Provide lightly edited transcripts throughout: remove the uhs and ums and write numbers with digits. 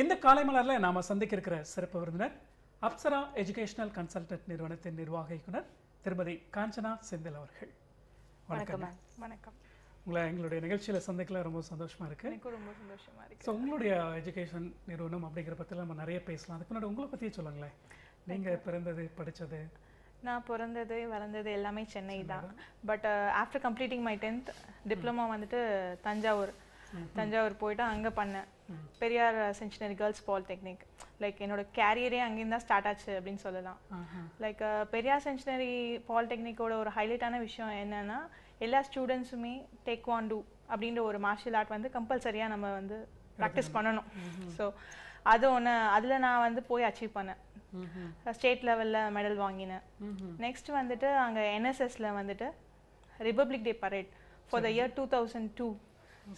இந்த காலை மலர்ல நாம சந்திக்க இருக்கிற சிறப்பு விருந்தினர் அப்சரா எஜுகேஷனல் கன்சல்டன்ட் நிறுவனத்தின் நிர்வாக இயக்குனர் திருமதி காஞ்சனா செந்தில் அவர்கள். வணக்கம். வணக்கம். உங்களை எங்களுடைய நிகழ்ச்சியில சந்திக்கல ரொம்ப சந்தோஷமா இருக்கு. எனக்கு ரொம்ப சந்தோஷமா இருக்கு. ஸோ உங்களுடைய எஜுகேஷன் நிறுவனம் அப்படிங்கிற பற்றி நம்ம நிறைய பேசலாம். அதுக்கு முன்னாடி உங்களை பற்றியே சொல்லுங்களேன். நீங்க பிறந்தது படித்தது? நான் பிறந்தது வளர்ந்தது எல்லாமே சென்னை தான். But after completing my 10th diploma வந்துட்டு தஞ்சாவூர் போயிட்டு அங்கே பண்ணேன். Periyar centenary girls polytechnic. Like என்னோட கேரியரே அங்கேருந்து தான் ஸ்டார்ட் ஆச்சு அப்படின்னு சொல்லலாம். லைக் பெரியார் சென்டினரி பாலிடெக்னிக்கோட ஒரு ஹைலைட்டான விஷயம் என்னன்னா, எல்லா ஸ்டூடெண்ட்ஸுமே டேக்வாண்டோ அப்படின்ற ஒரு மார்ஷியல் ஆர்ட் வந்து கம்பல்சரியாக நம்ம வந்து ப்ராக்டிஸ் பண்ணணும். ஸோ அது ஒன்று, அதில் நான் வந்து போய் அச்சீவ் பண்ணேன். ஸ்டேட் லெவலில் மெடல் வாங்கினேன். நெக்ஸ்ட் வந்துட்டு அங்கே என்எஸ்எஸ்ல வந்துட்டு republic day parade for the year 2002.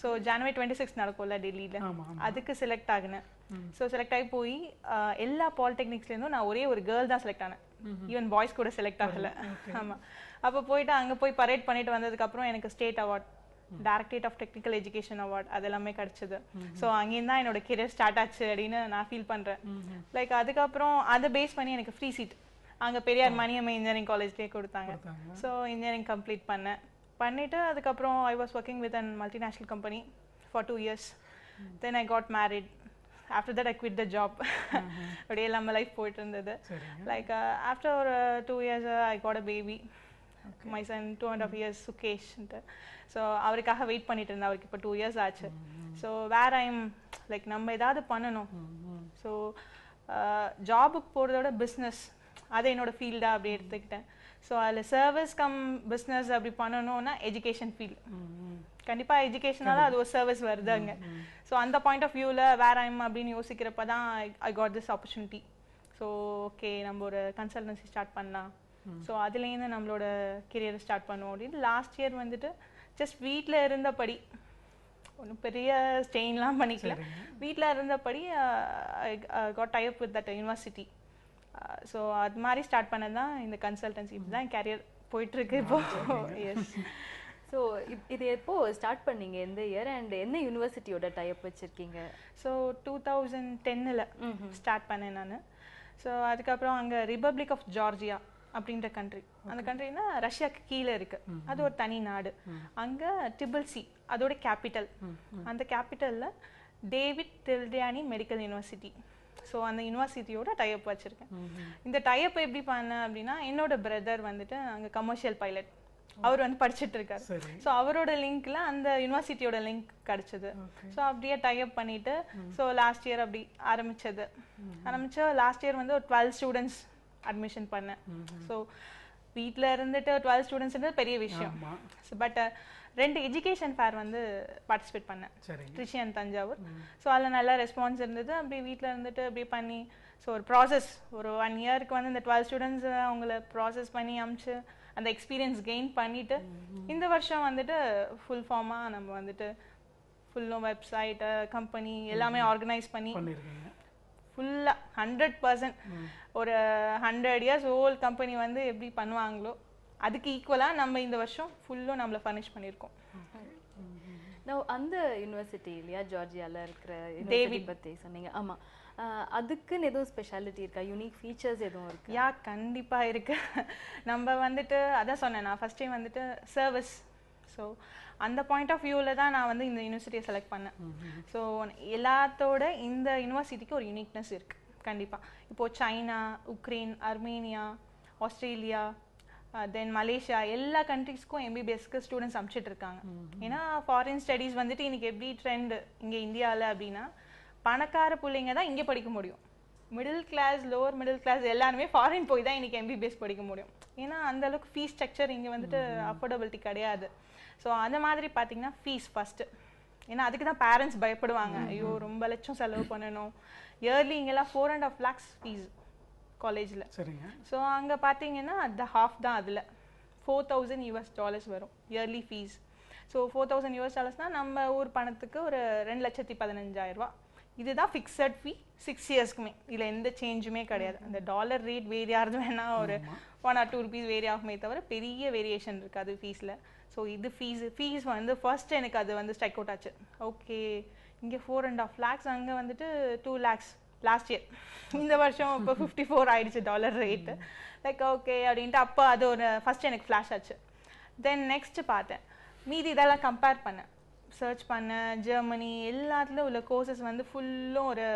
So ஜனவரி 26 நடக்கும்ல டெல்லியில், அதுக்கு செலக்ட் ஆகினேன். ஸோ செலக்ட் ஆகி போய் எல்லா பாலிடெக்னிக்ஸ்லேருந்தும் நான் ஒரே ஒரு கேர்ள் தான் செலக்ட் ஆனேன். ஈவன் பாய்ஸ் கூட செலக்ட் ஆகலை. ஆமாம். அப்போ போயிட்டு அங்கே போய் பரேட் பண்ணிட்டு வந்ததுக்கப்புறம் எனக்கு state award, directorate of technical education award அதெல்லாமே கிடைச்சது. ஸோ அங்கேருந்து தான் என்னோட கெரியர் ஸ்டார்ட் ஆச்சு அப்படின்னு நான் ஃபீல் பண்ணுறேன். லைக் அதுக்கப்புறம் அதை பேஸ் பண்ணி எனக்கு ஃப்ரீ சீட் அங்கே பெரியார் மணியம்மை இன்ஜினியரிங் காலேஜ்லேயே கொடுத்தாங்க. ஸோ இன்ஜினியரிங் கம்ப்ளீட் பண்ணிட்டு அதுக்கப்புறம் I was working with an multinational company for 2 years. Then I got married. After that I quit the job. அப்படியே நம்ம லைஃப் போயிட்டு இருந்தது. லைக் ஆஃப்டர் ஒரு 2 years I got a baby, my son 2.5 years சுகேஷ்ன்ட்டு. So அவருக்காக wait பண்ணிட்டு இருந்தேன். அவருக்கு இப்போ 2 years ஆச்சு. ஸோ வேர் ஐம் லைக் நம்ம ஏதாவது பண்ணணும். ஸோ ஜாபுக்கு போகிறதோட பிஸ்னஸ் அதை என்னோட ஃபீல்டாக அப்படி எடுத்துக்கிட்டேன். ஸோ அதில் சர்வீஸ் கம் பிஸ்னஸ் அப்படி பண்ணணும்னா எஜுகேஷன் ஃபீல்டு கண்டிப்பாக எஜுகேஷனால அது ஒரு சர்வீஸ் வருது அங்கே. ஸோ அந்த பாயிண்ட் ஆஃப் வியூவில் வேர் ஐம் அப்படின்னு யோசிக்கிறப்ப தான் I got this opportunity. So okay, நம்ம ஒரு கன்சல்டன்சி ஸ்டார்ட் பண்ணலாம். ஸோ அதுலேருந்து நம்மளோட கெரியரை ஸ்டார்ட் பண்ணுவோம் அப்படின்னு லாஸ்ட் இயர் வந்துட்டு ஜஸ்ட் வீட்டில் இருந்தபடி, ஒன்றும் பெரிய ஸ்டெயின்லாம் பண்ணிக்கல, வீட்டில் இருந்தபடி got tie up with that university. So அது மாதிரி ஸ்டார்ட் பண்ணது தான் இந்த கன்சல்டன்சி. இப்படி தான் கேரியர் போயிட்டுருக்கு இப்போ. எஸ். ஸோ இது எப்போ ஸ்டார்ட் பண்ணீங்க, எந்த இயர் அண்ட் என்ன யூனிவர்சிட்டியோட டைப் வச்சுருக்கீங்க? ஸோ 2010 ஸ்டார்ட் பண்ணேன் நான். ஸோ அதுக்கப்புறம் அங்கே ரிபப்ளிக் ஆஃப் ஜார்ஜியா அப்படின்ற கண்ட்ரி, அந்த கண்ட்ரினா ரஷ்யாவுக்கு கீழே இருக்கு, அது ஒரு தனி நாடு. அங்கே டிபிள்சி அதோட கேபிட்டல். அந்த கேபிட்டலில் டேவிட் டில்டியானி மெடிக்கல் யூனிவர்சிட்டி. ஸோ அந்த யூனிவர்சிட்டியோட டைப் வச்சுருக்கேன். இந்த டைப் எப்படி பண்ணேன் அப்படின்னா, என்னோட பிரதர் வந்துட்டு அங்கே கமர்ஷியல் பைலட், அவர் வந்து படிச்சுட்டு இருக்காரு. ஸோ அவரோட லிங்க்ல அந்த யூனிவர்சிட்டியோட லிங்க் கிடைச்சது. ஸோ அப்படியே டைப் பண்ணிட்டு ஸோ லாஸ்ட் இயர் அப்படி ஆரம்பிச்சு லாஸ்ட் இயர் வந்து ஒரு 12 ஸ்டூடெண்ட்ஸ் அட்மிஷன் பண்ணேன். ஸோ வீட்டில் இருந்துட்டு 12 ஸ்டூடெண்ட்ஸ்ன்றது பெரிய விஷயம். பட் 2 எஜுகேஷன் ஃபேர் வந்து பார்ட்டிசிபேட் பண்ணேன், திருச்சி அண்ட் தஞ்சாவூர். ஸோ அதில் நல்ல ரெஸ்பான்ஸ் இருந்தது. அப்படி வீட்டில் இருந்துட்டு அப்படியே பண்ணி ஸோ ஒரு ப்ராசஸ் ஒரு 1 இயருக்கு வந்து இந்த 12 ஸ்டூடெண்ட்ஸ் அவங்கள ப்ராசஸ் பண்ணி அமிச்சு அந்த எக்ஸ்பீரியன்ஸ் கெயின் பண்ணிட்டு இந்த வருஷம் வந்துட்டு ஃபுல் ஃபார்மாக நம்ம வந்துட்டு ஃபுல்லும் வெப்சைட்டு கம்பெனி எல்லாமே ஆர்கனைஸ் பண்ணி ஃபுல்லாக 100% ஒரு 100 years ஓல்ட் கம்பெனி வந்து எப்படி பண்ணுவாங்களோ அதுக்கு ஈக்குவலாக நம்ம இந்த வருஷம் ஃபுல்லும் நம்மளை ஃபர்னிஷ் பண்ணியிருக்கோம். அந்த யூனிவர்சிட்டி இல்லையா, ஜார்ஜியாவில் இருக்கிற யூனிவர்சிட்டி பற்றி சொன்னீங்க. ஆமாம், அதுக்குன்னு எதுவும் ஸ்பெஷாலிட்டி இருக்கா, யூனிக் ஃபீச்சர்ஸ் எதுவும் இருக்கு? யா, கண்டிப்பாக இருக்கு. நம்ம வந்துட்டு அதான் சொன்னேன், நான் ஃபர்ஸ்ட் டைம் வந்துட்டு சர்வீஸ். ஸோ அந்த பாயிண்ட் ஆஃப் வியூவில் தான் நான் வந்து இந்த யூனிவர்சிட்டியை செலக்ட் பண்ணேன். ஸோ எல்லாத்தோட இந்த யூனிவர்சிட்டிக்கு ஒரு யூனிக்னஸ் இருக்குது கண்டிப்பாக. இப்போது சைனா, உக்ரைன், அர்மேனியா, ஆஸ்திரேலியா, தென் மலேசியா எல்லா கண்ட்ரிஸ்க்கும் எம்பிபிஎஸ்க்கு ஸ்டூடெண்ட்ஸ் அனுப்பிச்சிட்டு இருக்காங்க. ஏன்னா ஃபாரின் ஸ்டடீஸ் வந்துட்டு இன்னைக்கு எப்படி ட்ரெண்ட் இங்கே இந்தியாவில் அப்படின்னா, பணக்கார பிள்ளைங்க தான் இங்கே படிக்க முடியும். Middle class, lower middle class எல்லாருமே ஃபாரின் போய் தான் இன்னைக்கு எம்பிபிஎஸ் படிக்க முடியும். ஏன்னா அந்த அளவுக்கு ஃபீஸ் ஸ்ட்ரக்சர் இங்கே வந்துட்டு அஃபோர்டபிலிட்டி கிடையாது. ஸோ அந்த மாதிரி பார்த்தீங்கன்னா ஃபீஸ் ஃபஸ்ட்டு. ஏன்னா அதுக்கு தான் பேரண்ட்ஸ் பயப்படுவாங்க, ஐயோ ரொம்ப லட்சம் செலவு பண்ணணும். இயர்லி இங்கெல்லாம் 4.5 lakhs ஃபீஸ் காலேஜில். ஸோ அங்கே பார்த்தீங்கன்னா அந்த ஹாஃப் தான், அதில் $4,000 வரும் இயர்லி ஃபீஸ். ஸோ $4,000 நம்ம ஊர் பணத்துக்கு ஒரு 2,15,000. இதுதான் ஃபிக்ஸட் ஃபீ 6 yearsக்குமே. இதில் எந்த சேஞ்சுமே கிடையாது. அந்த டாலர் ரேட் வேரி ஆகிறது வேணால் ஒரு 1 or 2 rupees வேரி ஆகுமே தவிர பெரிய வேரியேஷன் இருக்காது ஃபீஸில். ஸோ இது ஃபீஸ் வந்து ஃபர்ஸ்ட் எனக்கு அது வந்து ஸ்ட்ரைக் அவுட் ஆச்சு. ஓகே, இங்கே 4.5 lakhs, அங்கே வந்துட்டு 2 lakhs லாஸ்ட் இயர். இந்த வருஷம் இப்போ 54 ஆயிடுச்சு டாலர் ரேட்டு. லைக் ஓகே அப்படின்ட்டு அப்போ அது ஒரு ஃபர்ஸ்ட் எனக்கு ஃப்ளாஷ் ஆச்சு. தென் நெக்ஸ்ட் பார்த்தேன், மீதி இதெல்லாம் கம்பேர் பண்ணேன், சர்ச் பண்ணேன். ஜெர்மனி எல்லாத்துலேயும் உள்ள கோர்சஸ் வந்து ஃபுல்லும் ஒரு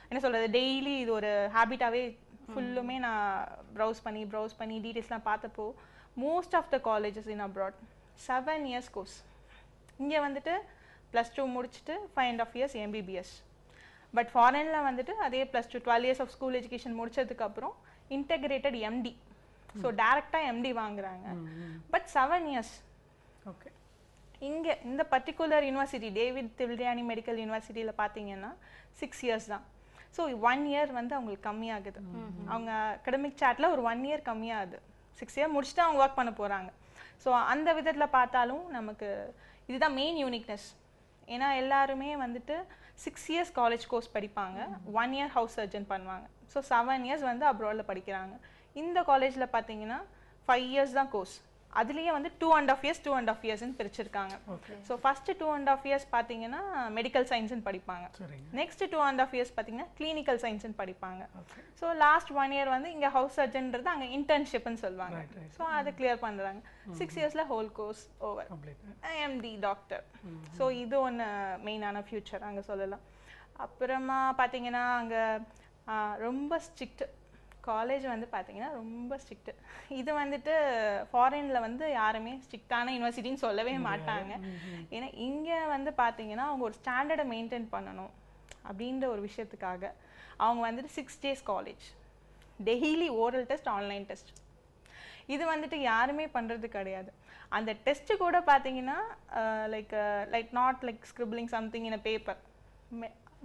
என்ன சொல்கிறது, டெய்லி இது ஒரு ஹேபிட்டாகவே ஃபுல்லுமே நான் ப்ரௌஸ் பண்ணி டீட்டெயில்ஸ்லாம் பார்த்தப்போ most of the colleges in abroad 7 years course. இங்கே வந்துட்டு +2 முடிச்சுட்டு 5.5 years MBBS. பட் ஃபாரினில் வந்துட்டு அதே +2 12 years ஆஃப் ஸ்கூல் எஜுகேஷன் முடிச்சதுக்கப்புறம் இன்டெகிரேட்டட் எம்டி. ஸோ டேரெக்டாக எம்டி வாங்குறாங்க. But 7 years. ஓகே. இங்கே இந்த பர்டிகுலர் யூனிவர்சிட்டி டேவிட் தில்ரியானி மெடிக்கல் யூனிவர்சிட்டியில் பார்த்தீங்கன்னா 6 years தான். ஸோ 1 year வந்து அவங்களுக்கு கம்மியாகுது. அவங்க அகடமிக் சார்ட்டில் ஒரு 1 year கம்மியாகுது. 6 year முடிச்சுட்டு அவங்க ஒர்க் பண்ண போகிறாங்க. ஸோ அந்த விதத்தில் பார்த்தாலும் நமக்கு இதுதான் மெயின் யூனிக்னஸ். ஏன்னா எல்லாருமே வந்துட்டு 6 years காலேஜ் கோர்ஸ் படிப்பாங்க, 1 year ஹவுஸ் சர்ஜன் பண்ணுவாங்க. ஸோ 7 years வந்து அப்ராடில் படிக்கிறாங்க. இந்த காலேஜில் பார்த்தீங்கன்னா 5 years தான் கோர்ஸ். அதுலேயே வந்து 2.5 yearsன்னு பிரிச்சிருக்காங்க. ஸோ ஃபர்ஸ்ட் 2.5 years பார்த்தீங்கன்னா மெடிக்கல் சயின்ஸ்ன்னு படிப்பாங்க. நெக்ஸ்ட் 2.5 years பார்த்தீங்கன்னா கிளினிக்கல் சயின்ஸ்ன்னு படிப்பாங்க. ஸோ லாஸ்ட் 1 year வந்து இங்கே ஹவுஸ் சர்ஜன்றது அங்கே இன்டர்ன்ஷிப்னு சொல்லுவாங்க. ஸோ அதை கிளியர் பண்ணுறாங்க. 6 yearsல whole course over, MD doctor. So இது ஒன்று மெயினான ஃபியூச்சர் அங்கே சொல்லலாம். அப்புறமா பார்த்தீங்கன்னா அங்கே ரொம்ப ஸ்ட்ரிக்ட் காலேஜ் வந்து பார்த்தீங்கன்னா ரொம்ப ஸ்ட்ரிக்ட். இது வந்துட்டு ஃபாரினில் வந்து யாருமே ஸ்ட்ரிக்டான யூனிவர்சிட்டின்னு சொல்லவே மாட்டாங்க. ஏன்னா இங்கே வந்து பார்த்தீங்கன்னா அவங்க ஒரு ஸ்டாண்டர்டை மெயின்டைன் பண்ணணும் அப்படின்ற ஒரு விஷயத்துக்காக அவங்க வந்துட்டு 6 days college, daily oral test, online test. இது வந்துட்டு யாருமே பண்ணுறது கிடையாது. அந்த டெஸ்ட்டு கூட பார்த்தீங்கன்னா like not like scribbling something in a paper,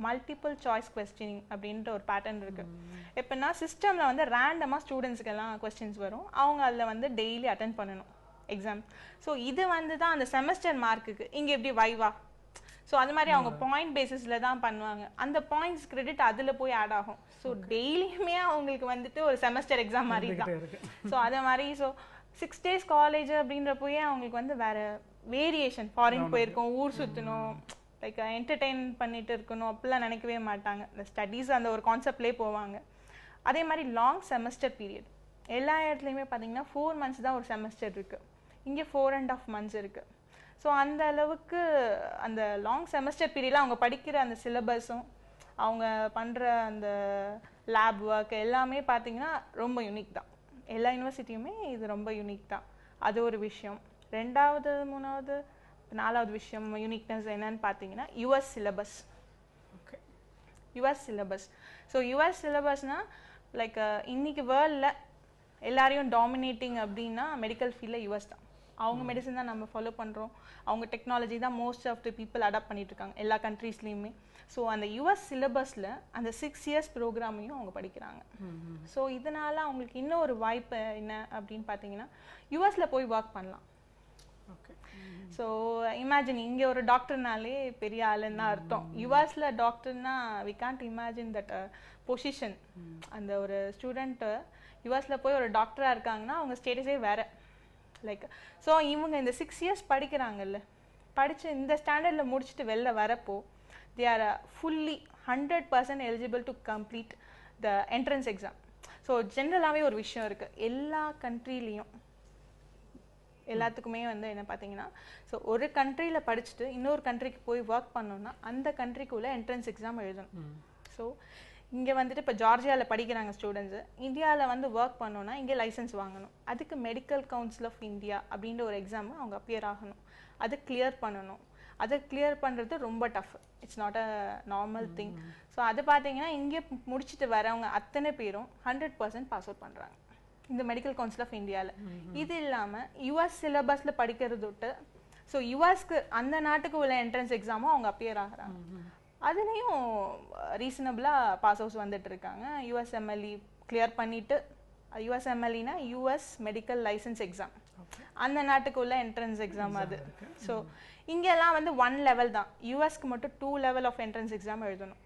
multiple choice questioning அப்படின்ற ஒரு பேட்டர்ன் இருக்குது. எப்படின்னா சிஸ்டமில் வந்து ரேண்டமாக ஸ்டூடெண்ட்ஸுக்கெல்லாம் கொஸ்டின்ஸ் வரும், அவங்க அதில் வந்து டெய்லி அட்டென்ட் பண்ணணும் எக்ஸாம். ஸோ இது வந்து தான் அந்த செமஸ்டர் மார்க்குக்கு. இங்கே எப்படி வைவா, ஸோ அது மாதிரி அவங்க பாயிண்ட் பேசிஸில் தான் பண்ணுவாங்க. அந்த பாயிண்ட்ஸ் கிரெடிட் அதில் போய் ஆட் ஆகும். ஸோ டெய்லியுமே அவங்களுக்கு வந்துட்டு ஒரு செமஸ்டர் எக்ஸாம் மாதிரி தான். ஸோ அதை மாதிரி ஸோ 6 days காலேஜ் அப்படின்றப்போயே அவங்களுக்கு வந்து வேறு வேரியேஷன், ஃபாரின் போயிருக்கோம், ஊர் சுற்றணும், லைக் என்டர்டெயின் பண்ணிட்டு இருக்கணும் அப்படிலாம் நினைக்கவே மாட்டாங்க. இந்த ஸ்டடீஸ் அந்த ஒரு கான்செப்ட்லேயே போவாங்க. அதே மாதிரி லாங் செமஸ்டர் பீரியட் எல்லா இடத்துலையுமே பார்த்தீங்கன்னா 4 months தான் ஒரு செமஸ்டர் இருக்குது. இங்கே 4.5 months இருக்குது. ஸோ அந்த அளவுக்கு அந்த லாங் செமஸ்டர் பீரியடில் அவங்க படிக்கிற அந்த சிலபஸும் அவங்க பண்ணுற அந்த லேப் ஒர்க் எல்லாமே பார்த்தீங்கன்னா ரொம்ப யூனிக் தான். எல்லா யூனிவர்சிட்டியுமே இது ரொம்ப யூனிக் தான். அது ஒரு விஷயம். 2வது 3வது 4வது விஷயம் யூனிக்னஸ் என்னன்னு பார்த்தீங்கன்னா US syllabus. Okay. US syllabus. So US சிலபஸ்னால் லைக் இன்னைக்கு வேர்ல்டில் எல்லாரையும் டாமினேட்டிங் அப்படின்னா மெடிக்கல் ஃபீல்டில் யுஎஸ் தான். அவங்க மெடிசன் தான் நம்ம ஃபாலோ பண்ணுறோம், அவங்க டெக்னாலஜி தான் most of the people adopt பண்ணிட்டு இருக்காங்க எல்லா கண்ட்ரீஸ்லேயுமே. ஸோ அந்த யுஎஸ் சிலபஸில் அந்த 6 years ப்ரோக்ராமையும் அவங்க படிக்கிறாங்க. ஸோ இதனால் அவங்களுக்கு இன்னும் ஒரு வாய்ப்பு என்ன அப்படின்னு பார்த்தீங்கன்னா யுஎஸில் போய் ஒர்க் பண்ணலாம். ஓகே. ஸோ இமேஜின் இங்கே ஒரு டாக்டர்னாலே பெரிய ஆளுன்னு தான் அர்த்தம். யுஎஸில் டாக்டர்னா we can't imagine that position. அந்த ஒரு ஸ்டூடெண்ட்டு யுஎஸில் போய் ஒரு டாக்டராக இருக்காங்கன்னா அவங்க ஸ்டேட்டஸே வேறு. லைக் ஸோ இவங்க இந்த 6 years படிக்கிறாங்கல்ல, படித்து இந்த ஸ்டாண்டர்டில் முடிச்சுட்டு வெளில வரப்போ they are fully 100% eligible to complete the entrance exam. So ஜென்ரலாகவே ஒரு விஷயம் இருக்குது எல்லா கண்ட்ரிலையும், எல்லாத்துக்குமே வந்து என்ன பார்த்தீங்கன்னா, ஸோ ஒரு கண்ட்ரியில் படிச்சுட்டு இன்னொரு கண்ட்ரிக்கு போய் ஒர்க் பண்ணோன்னா அந்த கண்ட்ரிக்குள்ளே என்ட்ரன்ஸ் எக்ஸாம் எழுதணும். ஸோ இங்கே வந்துட்டு இப்போ ஜார்ஜியாவில் படிக்கிறாங்க ஸ்டூடெண்ட்ஸு, இந்தியாவில் வந்து ஒர்க் பண்ணோன்னா இங்கே லைசன்ஸ் வாங்கணும். அதுக்கு மெடிக்கல் கவுன்சில் ஆஃப் இந்தியா அப்படின்ற ஒரு எக்ஸாம் அவங்க அப்பியர் ஆகணும், அதை கிளியர் பண்ணணும். அதை கிளியர் பண்ணுறது ரொம்ப tough, it's not a normal thing. So அது பார்த்தீங்கன்னா இங்கே முடிச்சுட்டு வரவங்க அத்தனை பேரும் 100% பாஸ் அவுட் பண்ணுறாங்க இந்த மெடிக்கல் கவுன்சில் ஆஃப் இந்தியாவில். இது இல்லாமல் யுஎஸ் சிலபஸில் படிக்கிறது விட்டு ஸோ யுஎஸ்க்கு அந்த நாட்டுக்கு உள்ள என்ட்ரன்ஸ் எக்ஸாமும் அவங்க அப்பியர் ஆகிறாங்க. அதுலேயும் ரீசனபிளாக பாஸ் அவுட்ஸ் வந்துட்டு இருக்காங்க. யூஎஸ்எம்எல்இ கிளியர் பண்ணிவிட்டு, யூஎஸ்எம்எல்இனா யூஎஸ் மெடிக்கல் லைசன்ஸ் எக்ஸாம், அந்த நாட்டுக்குள்ள என்ட்ரன்ஸ் எக்ஸாம் அது. ஸோ இங்கெல்லாம் வந்து 1 level தான், யூஎஸ்க்கு மட்டும் 2 level ஆஃப் என்ட்ரன்ஸ் எக்ஸாம் எழுதணும்.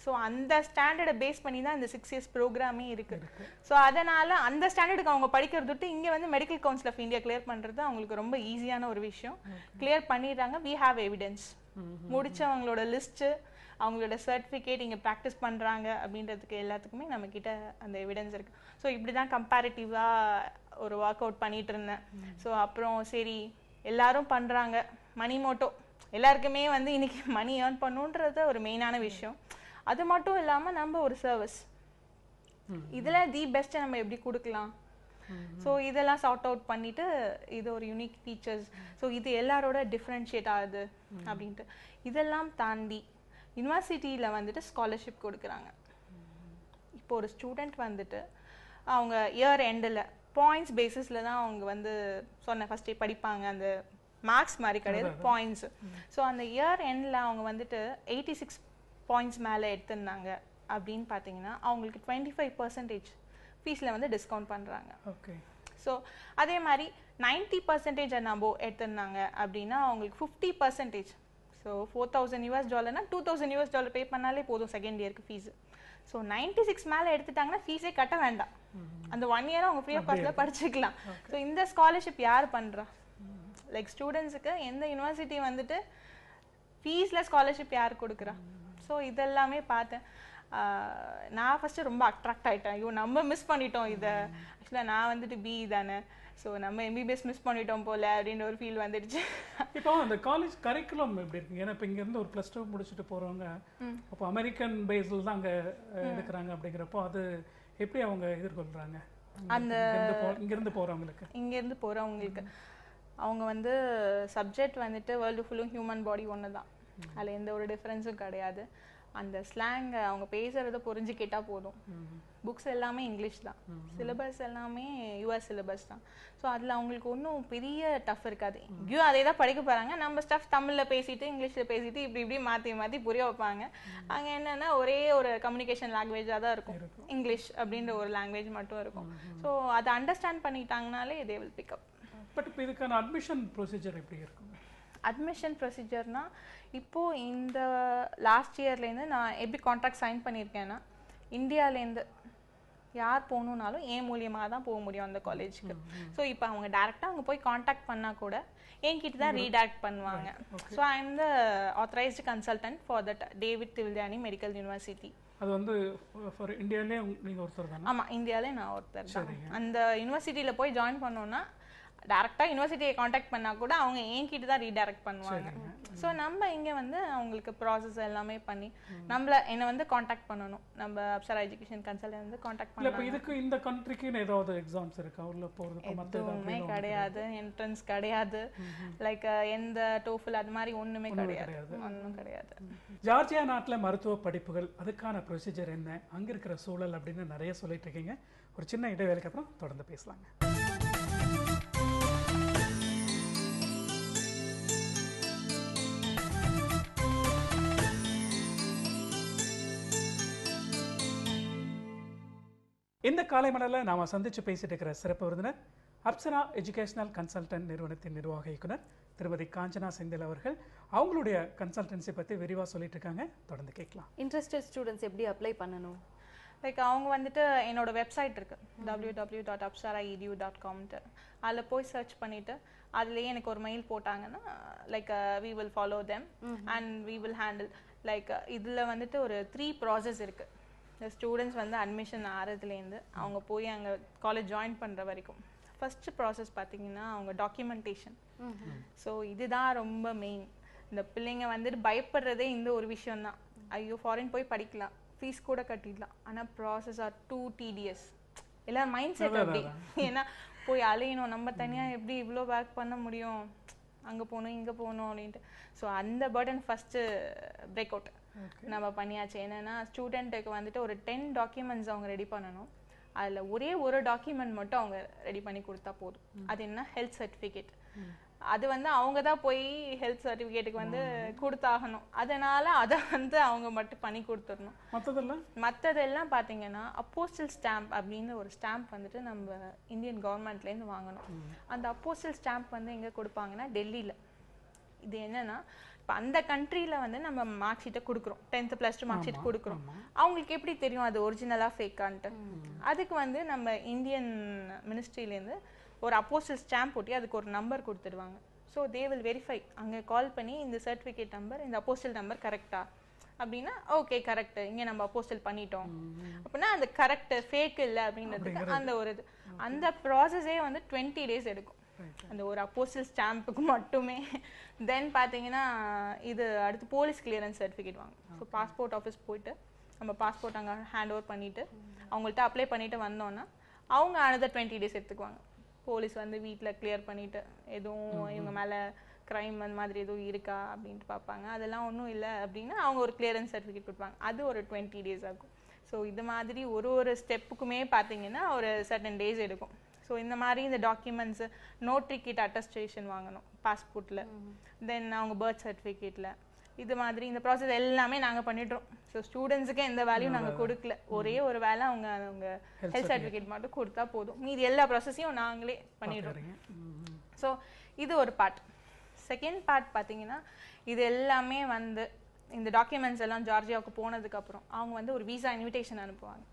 ஸோ அந்த ஸ்டாண்டர்டை பேஸ் பண்ணி தான் இந்த 6 years ப்ரோக்ராமே இருக்குது. ஸோ அதனால் அந்த ஸ்டாண்டர்டுக்கு அவங்க படிக்கிறது விட்டு இங்கே வந்து medical council of India clear பண்ணுறது அவங்களுக்கு ரொம்ப ஈஸியான ஒரு விஷயம். கிளியர் பண்ணிடுறாங்க, வி ஹாவ் எவிடன்ஸ். முடிச்சவங்களோட லிஸ்ட்டு, அவங்களோட சர்டிஃபிகேட், இங்கே ப்ராக்டிஸ் பண்ணுறாங்க அப்படின்றதுக்கு எல்லாத்துக்குமே நம்மக்கிட்ட அந்த எவிடன்ஸ் இருக்குது. ஸோ இப்படி தான் கம்பேரிட்டிவாக ஒரு ஒர்க் அவுட் பண்ணிகிட்டு இருந்தேன். ஸோ அப்புறம் சரி எல்லாரும் பண்ணுறாங்க, மணி மோட்டோ எல்லாருக்குமே வந்து இன்னைக்கு மணி ஏர்ன் பண்ணுன்றது ஒரு மெயினான விஷயம். அது மட்டும் இல்லாமல் நம்ம ஒரு சர்வீஸ், இதில் தி பெஸ்ட்டை நம்ம எப்படி கொடுக்கலாம். ஸோ இதெல்லாம் சார்ட் அவுட் பண்ணிவிட்டு இது ஒரு யூனிக் ஃபீச்சர்ஸ், ஸோ இது எல்லாரோட டிஃப்ரென்ஷியேட் ஆகுது அப்படின்ட்டு. இதெல்லாம் தாண்டி யூனிவர்சிட்டியில் வந்துட்டு ஸ்காலர்ஷிப் கொடுக்குறாங்க. இப்போ ஒரு ஸ்டூடெண்ட் வந்துட்டு அவங்க இயர் எண்டில் பாயிண்ட்ஸ் பேசிஸில் தான் அவங்க வந்து சொன்ன ஃபஸ்ட்டே படிப்பாங்க. அந்த மார்க்ஸ் மாதிரி கிடையாது, பாயிண்ட்ஸு. ஸோ அந்த இயர் எண்டில் அவங்க வந்துட்டு 86 பாயிண்ட்ஸ் மேலே எடுத்திருந்தாங்க அப்படின்னு பார்த்தீங்கன்னா அவங்களுக்கு 25% ஃபீஸில் வந்து டிஸ்கவுண்ட் பண்ணுறாங்க. ஓகே. ஸோ அதே மாதிரி 90% நம்ம எடுத்திருந்தாங்க அப்படின்னா அவங்களுக்கு 50%, ஸோ $4,000 $2,000 பே பண்ணாலே போதும் செகண்ட் இயருக்கு ஃபீஸு. ஸோ 96 மேலே எடுத்துட்டாங்கன்னா ஃபீஸே கட்ட வேண்டாம், அந்த 1 இயர் அவங்க ஃப்ரீ ஆஃப் காஸ்ட்டில் படிச்சுக்கலாம். ஸோ இந்த ஸ்காலர்ஷிப் யார் பண்ணுறா? லைக் ஸ்டூடெண்ட்ஸுக்கு எந்த யூனிவர்சிட்டி வந்துட்டு ஃபீஸில் ஸ்காலர்ஷிப் யார் கொடுக்குறா? ஸோ இதெல்லாமே பார்த்தேன். நான் ஃபஸ்ட்டு ரொம்ப அட்ராக்ட் ஆகிட்டேன். ஐயோ நம்ம மிஸ் பண்ணிட்டோம் இதை. ஆக்சுவலாக நான் வந்துட்டு பி தானே, ஸோ நம்ம எம்பிபிஎஸ் மிஸ் பண்ணிட்டோம் போல அப்படின்ற ஒரு ஃபீல் வந்துடுச்சு. இப்போ அந்த காலேஜ் கரிக்குலம் எப்படி இருக்குங்க? ஏன்னா இப்போ இங்கேருந்து ஒரு +2 முடிச்சுட்டு போகிறவங்க அப்போ அமெரிக்கன் பேஸில் தான் அங்கே எடுக்கிறாங்க. அப்படிங்கிறப்போ அது எப்படி அவங்க எதிர்கொள்கிறாங்க அந்த இங்கேருந்து போகிறவங்களுக்கு? அவங்க வந்து சப்ஜெக்ட் வந்துட்டு வேர்ல்டு ஃபுல்லும் ஹியூமன் பாடி ஒன்று தான், அதில் எந்த ஒரு டிஃப்ரென்ஸும் கிடையாது. அந்த ஸ்லாங் அவங்க பேசுகிறத புரிஞ்சுக்கிட்டா போதும். புக்ஸ் எல்லாமே இங்கிலீஷ் தான், சிலபஸ் எல்லாமே யூஎஸ் சிலபஸ் தான். ஸோ அதில் அவங்களுக்கு ஒன்றும் பெரிய டஃப் இருக்காது. இங்கேயும் அதே தான் படிக்க போகிறாங்க. நம்ம ஸ்டஃப் தமிழில் பேசிட்டு இங்கிலீஷில் பேசிட்டு இப்படி மாற்றி புரிய வைப்பாங்க. அங்கே என்னென்னா ஒரே ஒரு கம்யூனிகேஷன் லாங்குவேஜாக தான் இருக்கும், இங்கிலீஷ் அப்படின்ற ஒரு லாங்குவேஜ் மட்டும் இருக்கும். ஸோ அதை அண்டர்ஸ்டாண்ட் பண்ணிட்டாங்கனாலே தே வில் பிக்கப். பட் இப்போ இதுக்கான அட்மிஷன் ப்ரொசீஜர் எப்படி இருக்கும்? அட்மிஷன் ப்ரொசீஜர்னால் இப்போது இந்த லாஸ்ட் இயர்லேருந்து நான் எப்படி கான்ட்ராக்ட் சைன் பண்ணியிருக்கேன்னா, இந்தியாவிலேருந்து யார் போகணுன்னாலும் என் மூலியமாக தான் போக முடியும் அந்த காலேஜுக்கு. ஸோ இப்போ அவங்க டேரெக்டாக அவங்க போய் கான்டாக்ட் பண்ணால் கூட என்கிட்ட தான் ரீடைரக்ட் பண்ணுவாங்க. So I am the authorised consultant for that David Divyani medical university. அது வந்து ஃபார் இந்தியாவிலே நீங்கள் ஒருத்தர் தானே? ஆமாம், இந்தியாவிலே நான் ஒருத்தர் தான். அந்த யூனிவர்சிட்டியில் போய் ஜாயின் பண்ணோன்னா டேரெக்டாக யூனிவர்சிட்டியை காண்டாக்ட் பண்ணால் கூட அவங்க என்கிட்ட தான் ரீடைரக்ட் பண்ணுவாங்க. ஸோ நம்ம இங்கே வந்து அவங்களுக்கு ப்ராசஸ் எல்லாமே பண்ணி என்னை வந்து காண்டாக்ட் பண்ணணும். நம்ம அப்சரா எஜுகேஷன் கன்சல்டன்ட் வந்து காண்டாக்ட் பண்ணலாம். இப்போ இதுக்கு இந்த கண்ட்ரிக்குன்னு ஏதாவது எக்ஸாம்ஸ் இருக்கா? உள்ள போகிறதுக்கு எதுவுமே கிடையாது, என்ட்ரன்ஸ் கிடையாது, லைக் எந்த டோஃபல் அது மாதிரி ஒன்றுமே கிடையாது. ஜார்ஜியா நாட்டில் மருத்துவ படிப்புகள், அதுக்கான ப்ரொசீஜர் என்ன, அங்கே இருக்கிற சூழல் அப்படின்னு நிறைய சொல்லிட்டு இருக்கீங்க. ஒரு சின்ன இடைவேளைக்கு அப்புறம் தொடர்ந்து பேசலாங்க. இந்த காலை மலரில் நாம் சந்தித்து பேசிட்டு இருக்கிற சிறப்பு விருந்தினர் அப்சரா எஜுகேஷனல் கன்சல்டன்ட் நிறுவனத்தின் நிர்வாக இயக்குனர் திருமதி காஞ்சனா செந்தில் அவர்கள். அவங்களுடைய கன்சல்டன்சி பற்றி விரிவாக சொல்லிட்டு இருக்காங்க. தொடர்ந்து கேட்கலாம். இன்ட்ரெஸ்டட் ஸ்டூடெண்ட்ஸ் எப்படி அப்ளை பண்ணணும்? லைக் அவங்க வந்துட்டு என்னோட வெப்சைட் இருக்குது www.apsaraedu.com. அதில் போய் சர்ச் பண்ணிவிட்டு அதுலேயே எனக்கு ஒரு மெயில் போட்டாங்கன்னா like we will follow them and we will handle. Like இதில் வந்துட்டு ஒரு 3 ப்ராசஸ் இருக்குது. இந்த ஸ்டூடெண்ட்ஸ் வந்து அட்மிஷன் ஆகிறதுலேருந்து அவங்க போய் அங்கே காலேஜ் ஜாயின் பண்ணுற வரைக்கும். ஃபஸ்ட்டு ப்ராசஸ் பார்த்தீங்கன்னா அவங்க டாக்குமெண்டேஷன். ஸோ இதுதான் ரொம்ப மெயின். இந்த பிள்ளைங்க வந்துட்டு பயப்படுறதே இந்த ஒரு விஷயம்தான். ஐயோ ஃபாரின் போய் படிக்கலாம், ஃபீஸ் கூட கட்டிடலாம், ஆனால் ப்ராசஸ் ஆர் டூ டிடிஎஸ். எல்லாம் மைண்ட் செட் அப்படி. ஏன்னா போய் அலையணும், நம்ம தனியாக எப்படி இவ்வளோ பேக் பண்ண முடியும், அங்கே போகணும் இங்கே போகணும் அப்படின்ட்டு. ஸோ அந்த பர்டன் ஃபஸ்ட்டு பிரேக் அவுட் நம்ம பண்ணியாச்சு. என்னென்னா ஸ்டூடெண்ட்டுக்கு வந்துட்டு ஒரு 10 டாக்குமெண்ட்ஸ் அவங்க ரெடி பண்ணணும். அதில் ஒரே ஒரு டாக்குமெண்ட் மட்டும் அவங்க ரெடி பண்ணி கொடுத்தா போதும். அது என்ன, ஹெல்த் சர்டிஃபிகேட். அது வந்து அவங்க தான் போய் ஹெல்த் சர்டிஃபிகேட்டுக்கு வந்து கொடுத்தாகணும். அதனால அதை வந்து அவங்க மட்டும் பண்ணி கொடுத்துடணும். மற்றதெல்லாம் பார்த்தீங்கன்னா அப்போஸ்டல் ஸ்டாம்ப் அப்படின்னு ஒரு ஸ்டாம்ப் வந்துட்டு நம்ம இந்தியன் கவர்மெண்ட்லேருந்து வாங்கணும். அந்த அப்போஸ்டல் ஸ்டாம்ப் வந்து எங்கே கொடுப்பாங்கன்னா டெல்லியில். இது என்னன்னா இப்போ அந்த கண்ட்ரியில் வந்து நம்ம மார்க் ஷீட்டை கொடுக்குறோம், 10th +2 மார்க் ஷீட் கொடுக்குறோம். அவங்களுக்கு எப்படி தெரியும் அது ஒரிஜினலாக ஃபேக்கான்ட்டு? அதுக்கு வந்து நம்ம இந்தியன் மினிஸ்ட்ரியிலேருந்து ஒரு அப்போஸ்டல் ஸ்டாம்ப் போட்டி அதுக்கு ஒரு நம்பர் கொடுத்துடுவாங்க. ஸோ தே வில் வெரிஃபை அங்கே கால் பண்ணி இந்த சர்டிஃபிகேட் நம்பர் இந்த அப்போஸ்டல் நம்பர் கரெக்டா அப்படின்னா ஓகே கரெக்ட் இங்கே நம்ம அப்போஸ்டல் பண்ணிட்டோம் அப்படின்னா அந்த கரெக்ட் ஃபேக் இல்லை அப்படின்றதுக்கு அந்த ஒரு இது அந்த ப்ராசஸே வந்து 20 days எடுக்கும் அந்த ஒரு அப்போஸ்டல் ஸ்டாம்புக்கு மட்டுமே. தென் பார்த்தீங்கன்னா இது அடுத்து போலீஸ் கிளியரன்ஸ் சர்டிஃபிகேட் வாங்க. ஸோ பாஸ்போர்ட் ஆஃபீஸ் போயிட்டு நம்ம பாஸ்போர்ட் அங்கே ஹேண்ட் ஓவர் பண்ணிவிட்டு அவங்கள்ட்ட அப்ளை பண்ணிவிட்டு வந்தோன்னா அவங்க another 20 days எடுத்துக்குவாங்க. போலீஸ் வந்து வீட்டில் கிளியர் பண்ணிவிட்டு எதுவும் இவங்க மேலே க்ரைம் அந்த மாதிரி எதுவும் இருக்கா அப்படின்ட்டு பார்ப்பாங்க. அதெல்லாம் ஒன்றும் இல்லை அப்படின்னா அவங்க ஒரு கிளியரன்ஸ் சர்டிஃபிகேட் கொடுப்பாங்க. அது ஒரு 20 days ஆகும். ஸோ இது மாதிரி ஒரு ஸ்டெப்புக்குமே பார்த்தீங்கன்னா ஒரு சர்டன் டேஸ் எடுக்கும். ஸோ இந்த மாதிரி இந்த டாக்குமெண்ட்ஸு நோட்ரி கிட் அட்டஸ்டேஷன் வாங்கணும் பாஸ்போர்ட்டில், தென் அவங்க பர்த் சர்டிஃபிகேட்டில், இது மாதிரி இந்த ப்ராசஸ் எல்லாமே நாங்கள் பண்ணிடுறோம். ஸோ ஸ்டூடெண்ட்ஸுக்கு எந்த வேலையும் நாங்கள் கொடுக்கல. ஒரே ஒரு வேலை அவங்க ஹெல்த் சர்டிஃபிகேட் மட்டும் கொடுத்தா போதும். மீதி எல்லா ப்ராசஸையும் நாங்களே பண்ணிடுறோம். ஸோ இது ஒரு பார்ட். செகண்ட் பார்ட் பார்த்தீங்கன்னா இது எல்லாமே வந்து இந்த டாக்குமெண்ட்ஸ் எல்லாம் ஜார்ஜியாவுக்கு போனதுக்கப்புறம் அவங்க வந்து ஒரு விசா இன்விடேஷன் அனுப்புவாங்க.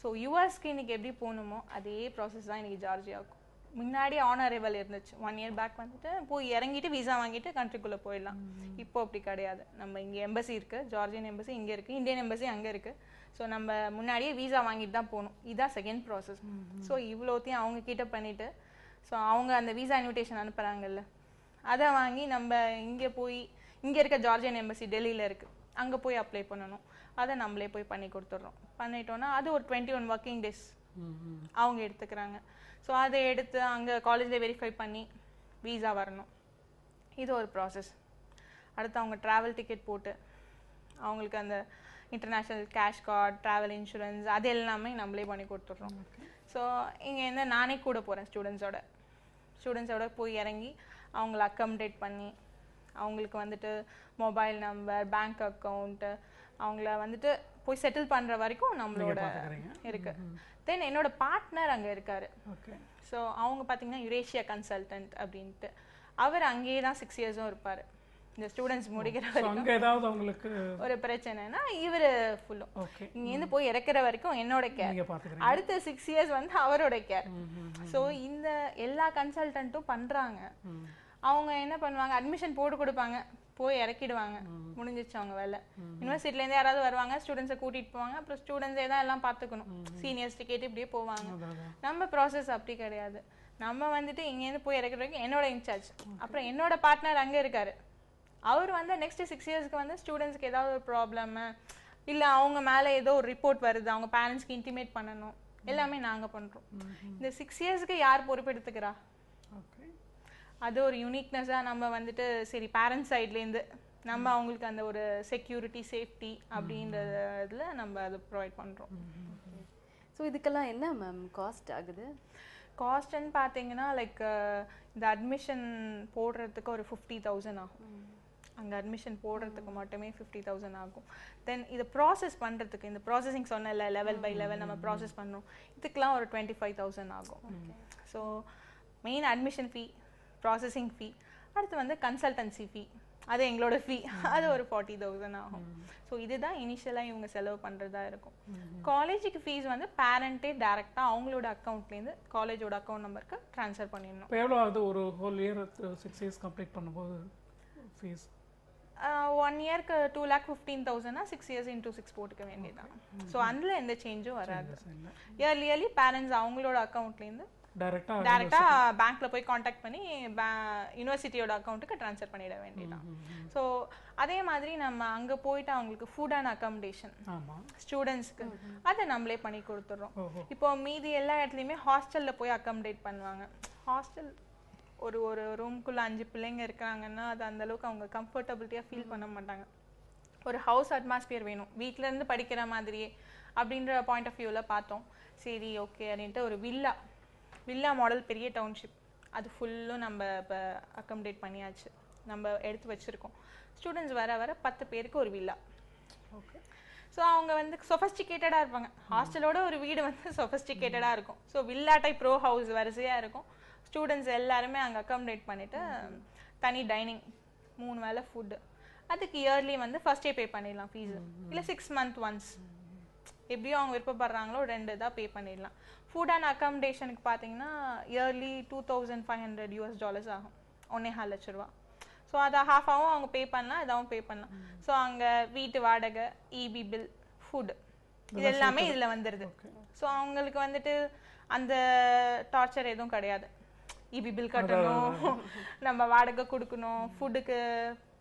ஸோ யூஎஸ்க்கு இன்றைக்கி எப்படி போகணுமோ அதே ப்ராசஸ் தான் இன்றைக்கி ஜார்ஜியாவுக்கும். முன்னாடி ஆன் அரைவல் இருந்துச்சு, 1 year பேக் வந்துட்டு போய் இறங்கிட்டு விசா வாங்கிட்டு கண்ட்ரிக்குள்ளே போயிடலாம். இப்போ அப்படி கிடையாது. நம்ம இங்கே எம்பசி இருக்குது, ஜார்ஜியன் எம்பசி இங்கே இருக்குது, இந்தியன் எம்பசி அங்கே இருக்குது. ஸோ நம்ம முன்னாடியே விசா வாங்கிட்டு தான் போகணும். இதுதான் செகண்ட் ப்ராசஸ். ஸோ இவ்வளோத்தையும் அவங்க கிட்ட பண்ணிவிட்டு ஸோ அவங்க அந்த விசா இன்விடேஷன் அனுப்புகிறாங்கல்ல அதை வாங்கி நம்ம இங்கே போய் இங்கே இருக்க ஜார்ஜியன் எம்பசி டெல்லியில் இருக்குது அங்கே போய் அப்ளை பண்ணணும். அதை நம்மளே போய் பண்ணி கொடுத்துட்றோம். பண்ணிட்டோன்னா அது ஒரு 21 working days அவங்க எடுத்துக்கிறாங்க. ஸோ அதை எடுத்து அங்கே காலேஜில் வெரிஃபை பண்ணி வீசா வரணும். இது ஒரு ப்ராசஸ். அடுத்து அவங்க ட்ராவல் டிக்கெட் போட்டு அவங்களுக்கு அந்த international cash card, travel insurance அது எல்லாமே நம்மளே பண்ணி கொடுத்துட்றோம். ஸோ இங்கேருந்து நானே கூட போகிறேன் ஸ்டூடெண்ட்ஸோட போய் இறங்கி அவங்கள அக்கமடேட் பண்ணி அவங்களுக்கு வந்துட்டு மொபைல் நம்பர், பேங்க் அக்கௌண்ட்டு அவங்கள வந்துட்டு போய் செட்டில் பண்ணுற வரைக்கும் நம்மளோட இருக்குது. தென் என்னோட பார்ட்னர் அங்கே இருக்கார். ஸோ அவங்க பார்த்தீங்கன்னா யுரேஷியா கன்சல்டன்ட் அப்படின்ட்டு அவர் அங்கேயே தான் 6 yearsம் இருப்பார். இந்த ஸ்டூடெண்ட்ஸ் முடிக்கிற வரைக்கும் ஏதாவது அவங்களுக்கு ஒரு பிரச்சனைனா இவர் ஃபுல்லும் இங்கேருந்து போய் இறக்குற வரைக்கும் என்னோட கேர், அடுத்த 6 years வந்து அவரோட கேர். ஸோ இந்த எல்லா கன்சல்டன்ட்டும் பண்ணுறாங்க. அவங்க என்ன பண்ணுவாங்க, அட்மிஷன் போட்டு கொடுப்பாங்க, போய் இறக்கிடுவாங்க, முடிஞ்சிச்சு அவங்க வேலை. யூனிவர்சிட்டிலேருந்து யாராவது வருவாங்க, ஸ்டூடெண்ட்ஸை கூட்டிகிட்டு போவாங்க, அப்புறம் ஸ்டூடெண்ட்ஸே தான் எல்லாம் பார்த்துக்கணும், சீனியர்ஸ்ட்டு கேட்டு இப்படியே போவாங்க. நம்ம ப்ராசஸ் அப்படி கிடையாது. நம்ம வந்துட்டு இங்கேருந்து போய் இறக்குற வரைக்கும் என்னோட இன்சார்ஜ். அப்புறம் என்னோட பார்ட்னர் அங்கே இருக்காரு. அவர் வந்து நெக்ஸ்ட் 6 yearsக்கு வந்து ஸ்டூடெண்ட்ஸ்க்கு ஏதாவது ஒரு ப்ராப்ளமு இல்லை அவங்க மேலே ஏதோ ஒரு ரிப்போர்ட் வருது, அவங்க பேரண்ட்ஸ்க்கு இன்டிமேட் பண்ணணும், எல்லாமே நாங்கள் பண்ணுறோம். இந்த 6 yearsக்கு யார் பொறுப்பெடுத்துக்கிறா? அது ஒரு யூனிக்னஸாக நம்ம வந்துட்டு சரி பேரண்ட்ஸ் சைட்லேருந்து நம்ம அவங்களுக்கு அந்த ஒரு செக்யூரிட்டி சேஃப்டி அப்படின்ற இதில் நம்ம அதை ப்ரொவைட் பண்ணுறோம். ஸோ இதுக்கெல்லாம் என்ன மேம் காஸ்ட் ஆகுது? காஸ்ட்ன்னு பார்த்தீங்கன்னா லைக் இந்த அட்மிஷன் போடுறதுக்கு ஒரு 50,000 ஆகும். அங்கே அட்மிஷன் போடுறதுக்கு மட்டுமே 50,000 ஆகும். தென் இதை ப்ராசஸ் பண்ணுறதுக்கு இந்த ப்ராசஸிங் சொன்னல லெவல் பை லெவல் நம்ம ப்ராசஸ் பண்ணுறோம், இதுக்கெலாம் ஒரு 25,000 ஆகும். ஸோ மெயின் அட்மிஷன் ஃபீ, ப்ராசஸிங் ஃபீ, அடுத்து வந்து கன்சல்டன்சி ஃபீ, அது எங்களோட ஃபீ, அது ஒரு 40,000 ஆகும். ஸோ இதுதான் இனிஷியலாக இவங்க செலவு பண்ணுறதா இருக்கும். காலேஜுக்கு ஃபீஸ் வந்து பேரண்ட்டே டேரெக்டாக அவங்களோட அக்கௌண்ட்லேருந்து காலேஜோட அக்கௌண்ட் நம்பருக்கு ட்ரான்ஸ்ஃபர் பண்ணிடணும். இப்போ எவ்வளோ ஆகுது ஒரு ஹோல் இயர் 6 years கம்ப்ளீட் பண்ணும்போது ஃபீஸ்? 1 yearக்கு 2,15,000 6 years into 6 போட்டுக்க வேண்டியதுதான். ஸோ அதில் எந்த சேஞ்சும் வராது. இயர்லி பேரண்ட்ஸ் அவங்களோட அக்கௌண்ட்லேருந்து டைரெக்டாக பேங்க்கில் போய் காண்டாக்ட் பண்ணி யூனிவர்சிட்டியோட அக்கௌண்ட்டுக்கு ட்ரான்ஸ்ஃபர் பண்ணிட வேண்டியதான். ஸோ அதே மாதிரி நம்ம அங்கே போயிட்டு அவங்களுக்கு ஃபுட் அண்ட் அக்காமடேஷன் ஸ்டூடெண்ட்ஸ்க்கு அதை நம்மளே பண்ணி கொடுத்துட்றோம். இப்போ மீதி எல்லா இடத்துலையுமே ஹாஸ்டலில் போய் அக்காமடேட் பண்ணுவாங்க. ஹாஸ்டல் ஒரு ரூம்குள்ளே 5 பிள்ளைங்க இருக்கிறாங்கன்னா அது அந்தளவுக்கு அவங்க கம்ஃபர்டபிலிட்டியாக ஃபீல் பண்ண மாட்டாங்க. ஒரு ஹவுஸ் அட்மாஸ்பியர் வேணும், வீட்டிலேருந்து படிக்கிற மாதிரியே அப்படின்ற பாயிண்ட் ஆஃப் வியூவில் பார்த்தோம். சரி ஓகே அப்படின்ட்டு ஒரு வில்லா மாடல் பெரிய டவுன்ஷிப் அது ஃபுல்லும் நம்ம இப்போ அக்கமடேட் பண்ணியாச்சு, நம்ம எடுத்து வச்சுருக்கோம். ஸ்டூடெண்ட்ஸ் வர 10 பேருக்கு ஒரு வில்லா. ஓகே. ஸோ அவங்க வந்து சொஃபஸ்டிகேட்டடாக இருப்பாங்க. ஹாஸ்டலோட ஒரு வீடு வந்து சொஃபஸ்டிகேட்டடாக இருக்கும். So villa type bro house வரிசையாக இருக்கும். ஸ்டூடெண்ட்ஸ் எல்லாருமே அங்கே அக்கமடேட் பண்ணிவிட்டு தனி டைனிங், 3 வேளை ஃபுட்டு, அதுக்கு இயர்லி வந்து ஃபர்ஸ்டே பே பண்ணிடலாம் ஃபீஸு, இல்லை 6 months ஒன்ஸ் எப்படியும் அவங்க விருப்பப்படுறாங்களோ 2 தான் பே பண்ணிடலாம். ஃபுட் அண்ட் அக்காமடேஷனுக்கு பார்த்தீங்கன்னா இயர்லி $2,500 ஆகும் 1.5 லட்ச ரூபா. ஸோ அதை ஹாஃபாகவும் அவங்க பே பண்ணலாம், இதாகவும் பே பண்ணலாம். ஸோ அங்கே வீட்டு வாடகை, இபி பில், ஃபுட்டு, இது எல்லாமே இதில் வந்துடுது. ஸோ அவங்களுக்கு வந்துட்டு அந்த டார்ச்சர் எதுவும் கிடையாது. இபி பில் கட்டணும், நம்ம வாடகை கொடுக்கணும், ஃபுட்டுக்கு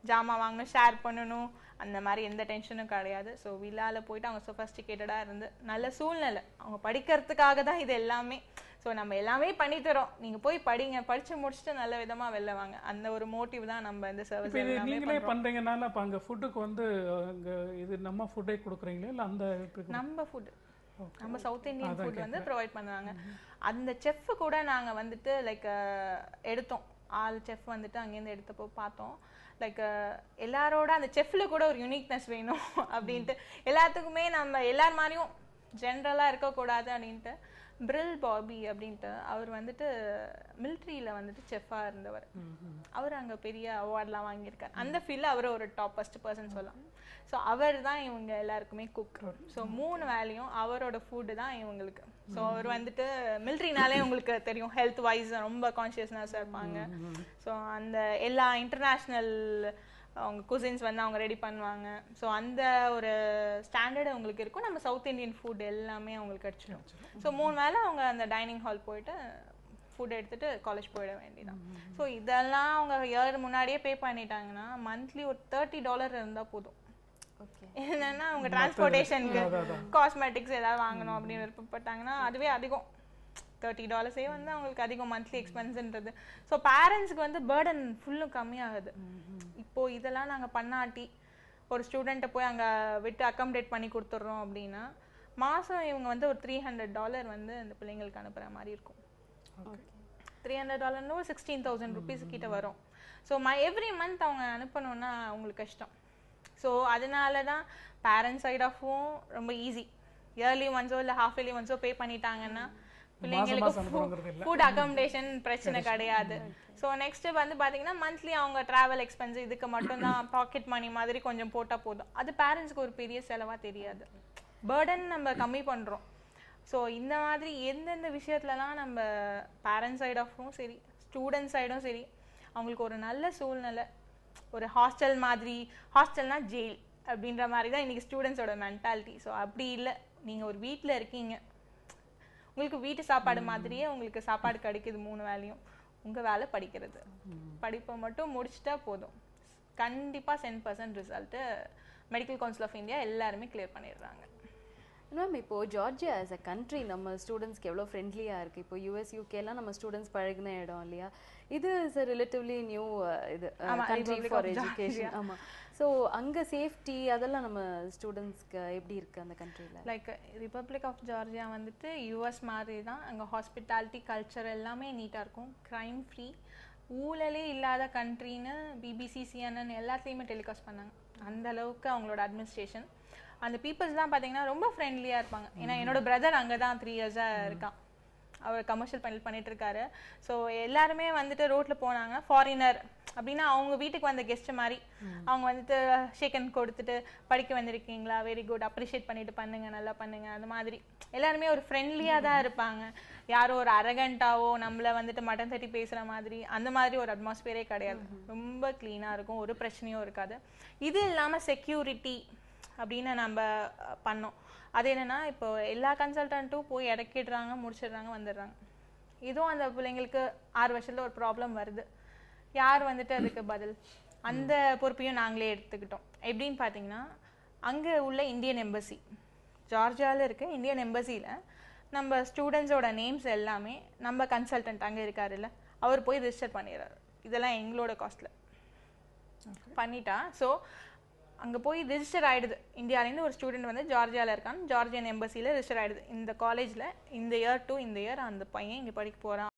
ஜாமான் வாங்கணும், ஷேர் பண்ணணும், அந்த மாதிரி எந்த டென்ஷனும் கிடையாது. ஸோ விழாவில் போயிட்டு அவங்க சொஃபஸ்டிகேட்டடாக இருந்து நல்ல சூழ்நிலை, அவங்க படிக்கிறதுக்காக தான் இது எல்லாமே. ஸோ நம்ம எல்லாமே பண்ணி தரோம், நீங்கள் போய் படிங்க, படித்து முடிச்சுட்டு நல்ல விதமாக வெளில வாங்க, அந்த ஒரு மோட்டிவ் தான் நம்ம இந்த சர்வீஸ். இது நீங்களே பண்ணுறீங்கனால அப்போ அங்கே ஃபுட்டுக்கு வந்து அங்கே இது நம்ம ஃபுட்டே கொடுக்குறீங்களா இல்லை அந்த நம்ம ஃபுட்டு, நம்ம சவுத் இந்தியன் ஃபுட் வந்து ப்ரொவைட் பண்ணுறாங்க. அந்த செஃப் கூட நாங்கள் வந்துட்டு லைக் எடுத்தோம், ஆள் செஃப் வந்துட்டு அங்கேருந்து எடுத்தப்போ பார்த்தோம், லைக் எல்லாரோட அந்த செஃப்ல கூட ஒரு யூனிக்னஸ் வேணும் அப்படின்ட்டு, எல்லாத்துக்குமே நம்ம எல்லார் மாதிரியும் ஜென்ரலாக இருக்கக்கூடாது அப்படின்ட்டு பிரில் பாபி அப்படின்ட்டு அவர் வந்துட்டு மிலிட்ரியில் வந்துட்டு செஃப்பாக இருந்தவர். அவர் அங்கே பெரிய அவார்ட்லாம் வாங்கியிருக்கார். அந்த ஃபீல்டில் அவர் ஒரு டாப் ஃபர்ஸ்ட் பர்சன் சொல்லலாம். ஸோ அவர் தான் இவங்க எல்லாருக்குமே குக். ஸோ 3 வேலையும் அவரோட ஃபுட்டு தான் இவங்களுக்கு. ஸோ அவர் வந்துட்டு மிலிட்ரினாலே உங்களுக்கு தெரியும், ஹெல்த் வைஸ் ரொம்ப கான்ஷியஸ்னஸாக இருப்பாங்க. ஸோ அந்த எல்லா இன்டர்நேஷ்னல் அவங்க குசின்ஸ் வந்து அவங்க ரெடி பண்ணுவாங்க. ஸோ அந்த ஒரு ஸ்டாண்டர்டு அவங்களுக்கு இருக்கும். நம்ம சவுத் இந்தியன் ஃபுட் எல்லாமே அவங்களுக்கு கிடச்சிடும். ஸோ 3 வேளை அவங்க அந்த டைனிங் ஹால் போயிட்டு ஃபுட் எடுத்துகிட்டு காலேஜ் போயிட வேண்டியதான். ஸோ இதெல்லாம் அவங்க இயர் முன்னாடியே பே பண்ணிட்டாங்கன்னா மந்த்லி ஒரு $30 இருந்தால் போதும். என்னன்னா அவங்க டிரான்ஸ்போர்ட்டேஷனுக்கு, காஸ்மெட்டிக்ஸ் ஏதாவது வாங்கணும் அப்படின்னு விருப்பப்பட்டாங்கன்னா அதுவே அதிகம். $30 வந்து அவங்களுக்கு அதிகம் மந்த்லி எக்ஸ்பென்ஸ்ன்றது. ஸோ பேரண்ட்ஸ்க்கு வந்து பேர்டன் ஃபுல்லும் கம்மியாகுது. இப்போ இதெல்லாம் நாங்கள் பண்ணாட்டி ஒரு ஸ்டூடெண்ட்டை போய் அங்கே விட்டு அக்கமடேட் பண்ணி கொடுத்துட்றோம் அப்படின்னா மாதம் இவங்க வந்து ஒரு $300 வந்து அந்த பிள்ளைங்களுக்கு அனுப்புகிற மாதிரி இருக்கும். $300 ஒரு 16,000 rupees கிட்ட வரும். ஸோ எவ்ரி மந்த் அவங்க அனுப்பணும்னா அவங்களுக்கு கஷ்டம். ஸோ அதனால தான் பேரண்ட்ஸ் சைட் ஆஃபும் ரொம்ப ஈஸி. இயர்லி ஒன்ஸோ இல்லை ஹாஃப் இயர்லி ஒன்ஸோ பே பண்ணிட்டாங்கன்னா பிள்ளைங்களுக்கு ஃபுட் அகாமடேஷன் பிரச்சனை கிடையாது. ஸோ நெக்ஸ்ட் வந்து பார்த்தீங்கன்னா மந்த்லி அவங்க ட்ராவல் எக்ஸ்பென்ஸ் இதுக்கு மட்டும்தான் பாக்கெட் மணி மாதிரி கொஞ்சம் போட்டால் போதும். அது பேரண்ட்ஸ்க்கு ஒரு பெரிய செலவாக தெரியாது. பேர்டன் நம்ம கம்மி பண்ணுறோம். ஸோ இந்த மாதிரி எந்தெந்த விஷயத்துலலாம் நம்ம பேரண்ட்ஸ் சைட் ஆஃபும் சரி, ஸ்டூடெண்ட் சைடும் சரி, அவங்களுக்கு ஒரு நல்ல சூழ்நிலை, ஒரு ஹாஸ்டல் மாதிரி, ஹாஸ்டல்னா ஜெயில் அப்படின்ற மாதிரி தான் இன்றைக்கி ஸ்டூடெண்ட்ஸோட மென்டாலிட்டி. ஸோ அப்படி இல்லை, நீங்கள் ஒரு வீட்டில் இருக்கீங்க, உங்களுக்கு வீட்டு சாப்பாடு மாதிரியே உங்களுக்கு சாப்பாடு கிடைக்குது 3 வேளையும். உங்கள் வேலை படிக்கிறது, படிப்பை மட்டும் முடிச்சுட்டா போதும். கண்டிப்பாக 100% result medical council of India எல்லாருமே கிளியர் பண்ணிடுறாங்க. மேம் இப்போது ஜார்ஜியா ஆஸ் அ கண்ட்ரி நம்ம ஸ்டூடெண்ட்ஸ்க்கு எவ்வளோ ஃப்ரெண்ட்லியாக இருக்குது. இப்போ US UKலாம் நம்ம ஸ்டூடெண்ட்ஸ் பழகின இடம் இல்லையா? இது இஸ் அ ரிலேட்டிவ்லி நியூ இது கண்ட்ரி ஃபார் எஜுகேஷன். ஆமாம். ஸோ அங்கே சேஃப்டி அதெல்லாம் நம்ம ஸ்டூடெண்ட்ஸ்க்கு எப்படி இருக்குது அந்த கண்ட்ரியில்? லைக் ரிப்பப்ளிக் ஆஃப் ஜார்ஜியா வந்துட்டு US மாதிரி தான். அங்கே ஹாஸ்பிட்டாலிட்டி கல்ச்சர் எல்லாமே நீட்டாக இருக்கும், க்ரைம் ஃப்ரீ, ஊழலே இல்லாத கண்ட்ரின்னு BBC CNN எல்லாத்துலேயுமே டெலிகாஸ்ட் பண்ணாங்க. அந்த அளவுக்கு அவங்களோட அட்மினிஸ்ட்ரேஷன், அந்த பீப்புள்ஸ் தான் பார்த்தீங்கன்னா ரொம்ப ஃப்ரெண்ட்லியாக இருப்பாங்க. ஏன்னா என்னோட பிரதர் அங்கே தான் 3 இயர்ஸாக இருக்கான், அவர் கமர்ஷியல் பண்ணிட்டு இருக்காரு. ஸோ எல்லாருமே வந்துட்டு ரோட்டில் போனாங்க, ஃபாரினர் அப்படின்னா அவங்க வீட்டுக்கு வந்த கெஸ்ட் மாதிரி அவங்க வந்துட்டு ஷேக்கன் கொடுத்துட்டு படிக்க வந்திருக்கீங்களா, வெரி குட், அப்ரிஷியேட் பண்ணிட்டு பண்ணுங்க, நல்லா பண்ணுங்க, அந்த மாதிரி எல்லாருமே ஒரு ஃப்ரெண்ட்லியாக தான் இருப்பாங்க. யாரும் ஒரு அரகண்டாவோ நம்மளை வந்துட்டு மட்டன் தட்டி பேசுகிற மாதிரி அந்த மாதிரி ஒரு அட்மாஸ்பியரே கிடையாது. ரொம்ப க்ளீனாக இருக்கும், ஒரு பிரச்சனையும் இருக்காது. இது இல்லாமல் செக்யூரிட்டி அப்படின்னு நம்ம பண்ணோம். அது என்னென்னா, இப்போ எல்லா கன்சல்டண்ட்டும் போய் இறக்கிடுறாங்க, முடிச்சிடுறாங்க, வந்துடுறாங்க. இதுவும் அந்த பிள்ளைங்களுக்கு 6 வருஷத்தில் ஒரு ப்ராப்ளம் வருது, யார் வந்துட்டு அதுக்கு பதில்? அந்த பொறுப்பையும் நாங்களே எடுத்துக்கிட்டோம். எப்படின்னு பார்த்தீங்கன்னா, அங்கே உள்ள இந்தியன் எம்பசி, ஜார்ஜியாவில் இருக்க இந்தியன் எம்பசியில் நம்ம ஸ்டூடெண்ட்ஸோட நேம்ஸ் எல்லாமே நம்ம கன்சல்டன்ட் அங்கே இருக்காருல்ல, அவர் போய் ரிஜிஸ்டர் பண்ணிடுறாரு. இதெல்லாம் எங்களோட காஸ்ட்டில் பண்ணிட்டா. ஸோ அங்கே போய் ரிஜிஸ்டர் ஆகிடுது. இந்தியாவிலேருந்து ஒரு ஸ்டூடெண்ட் வந்து ஜார்ஜியாவில் இருக்கான்னு ஜார்ஜியன் எம்பசியில் ரிஜிஸ்டர் ஆகிடுது. இந்த காலேஜில் இந்த இயர் டு இந்த இயர் அந்த பையன் இங்கே படிக்க போகிறான்